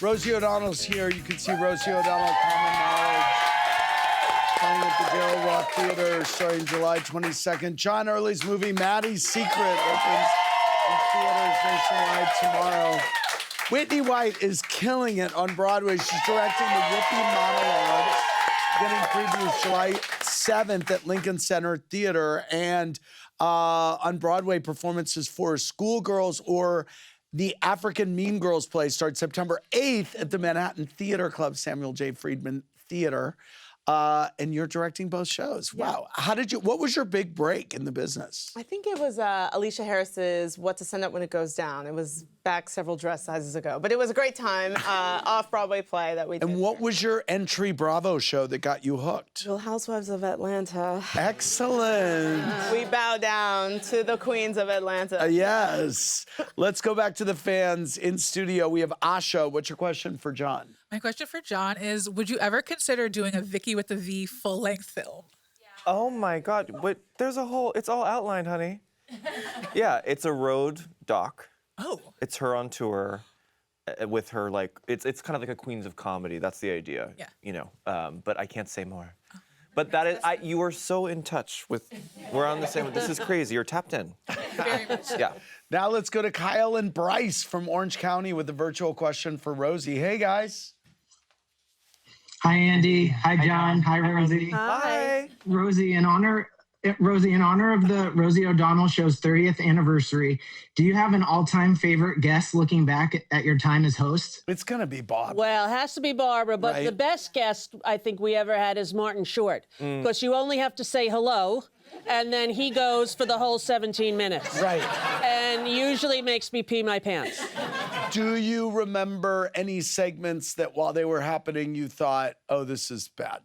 Rosie O'Donnell's here. You can see Rosie O'Donnell Common Knowledge playing at the Darryl Rock Theater starting July 22nd. John Early's movie Maddie's Secret opens in theaters nationwide tomorrow. Whitney White is killing it on Broadway. She's directing the Ripa monologue, getting previews July 7th at Lincoln Center Theater, and on Broadway performances for Schoolgirls or the African Mean Girls play start September 8th at the Manhattan Theater Club, Samuel J. Friedman Theater. And you're directing both shows. Wow. What was your big break in the business? I think it was Alicia Harris's What to Send Up When It Goes Down. It was back several dress sizes ago, but it was a great time, off-Broadway play that we did. And what was your entry Bravo show that got you hooked? Real Housewives of Atlanta. Excellent. We bow down to the queens of Atlanta. Yes. Let's go back to the fans in studio. We have Asha. What's your question for John? My question for John is, would you ever consider doing a Vicky with a V full-length film? Oh my God, it's all outlined, honey. Yeah, it's a road doc. Oh. It's her on tour with her, like, it's kind of like a Queens of Comedy. That's the idea. Yeah. You know, but I can't say more. But that is, you are so in touch with, we're on the same, this is crazy, you're tapped in. Very much. Yeah. Now let's go to Kyle and Bryce from Orange County with a virtual question for Rosie. Hey, guys. Hi, Andy. Hi, John. Hi, Rosie. Hi. Rosie, in honor of the Rosie O'Donnell Show's 30th anniversary, do you have an all-time favorite guest looking back at your time as host? It's going to be Bob. Well, it has to be Barbara, but Right. the best guest I think we ever had is Martin Short, because you only have to say hello, and then he goes for the whole 17 minutes. Right. And usually makes me pee my pants. Do you remember any segments that while they were happening, you thought, oh, this is bad?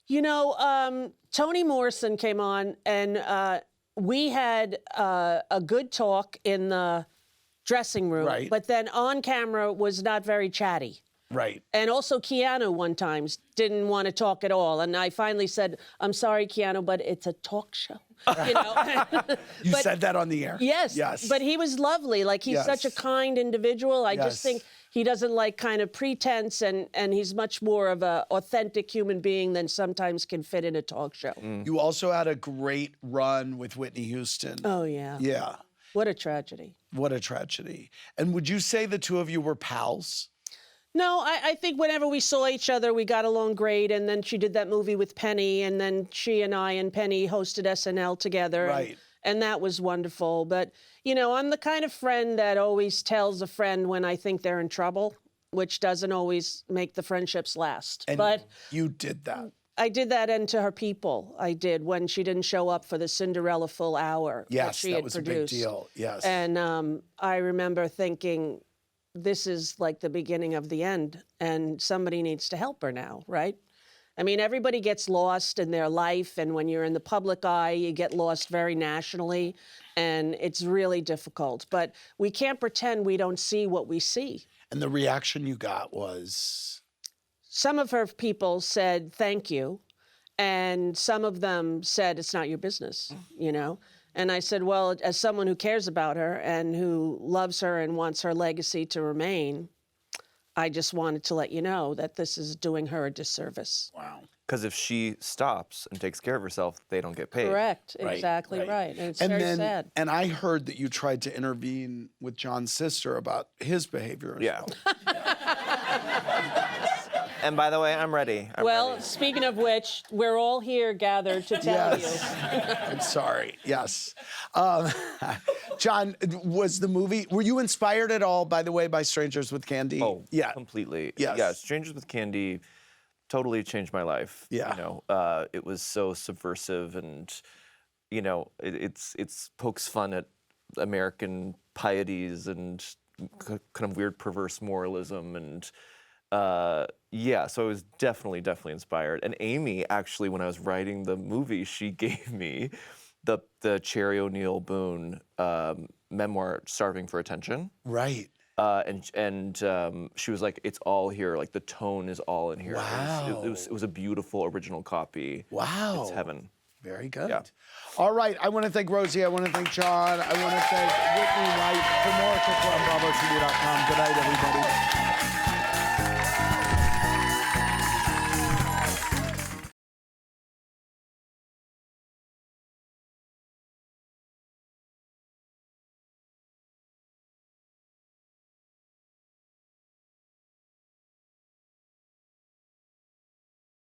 You know, Toni Morrison came on, and we had a good talk in the dressing room, Right. but then on camera was not very chatty. Right. And also Keanu one time didn't want to talk at all. And I finally said, I'm sorry, Keanu, but it's a talk show. You know? You said that on the air? Yes. Yes. But he was lovely. Like, he's Yes. such a kind individual. I Yes. just think he doesn't like kind of pretense, and he's much more of an authentic human being than sometimes can fit in a talk show. You also had a great run with Whitney Houston. Oh, yeah. Yeah. What a tragedy. What a tragedy. And would you say the two of you were pals? No, I think whenever we saw each other, we got along great. And then she did that movie with Penny, and then she and I and Penny hosted SNL together. Right. And that was wonderful. But, you know, I'm the kind of friend that always tells a friend when I think they're in trouble, which doesn't always make the friendships last. And but you did that. I did that, and to her people, I did, when she didn't show up for the Cinderella full hour Yes, she that had was produced. a big deal. Yes. And I remember thinking, this is like the beginning of the end, and somebody needs to help her now, right? I mean, everybody gets lost in their life, and when you're in the public eye, you get lost very nationally, and it's really difficult. But we can't pretend we don't see what we see. And the reaction you got was? Some of her people said, thank you, and some of them said, it's not your business, you know? And I said, well, as someone who cares about her and who loves her and wants her legacy to remain, I just wanted to let you know that this is doing her a disservice. Wow. Because if she stops and takes care of herself, they don't get paid. Correct. Right, Exactly right. right. And it's very sad. And I heard that you tried to intervene with John's sister about his behavior as Yeah. well. And by the way, I'm ready. I'm Well, ready. speaking of which, we're all here gathered to tell Yes. you. I'm sorry. Yes. John, were you inspired at all, by the way, by Strangers with Candy? Oh, yeah. completely. Yes. Yeah, Strangers with Candy totally changed my life. Yeah. You know, it was so subversive, and, you know, it's pokes fun at American pieties and kind of weird perverse moralism, and yeah, so I was definitely inspired. And Amy, actually, when I was writing the movie, she gave me the Cherry O'Neill Boone memoir, Starving for Attention. Right. And she was like, it's all here. Like, the tone is all in here. Wow. It was a beautiful original copy. Wow. It's heaven. Very good. Yeah. All right. I want to thank Rosie. I want to thank John. I want to thank Whitney White. For more, click on BravoTV.com. Good night, everybody.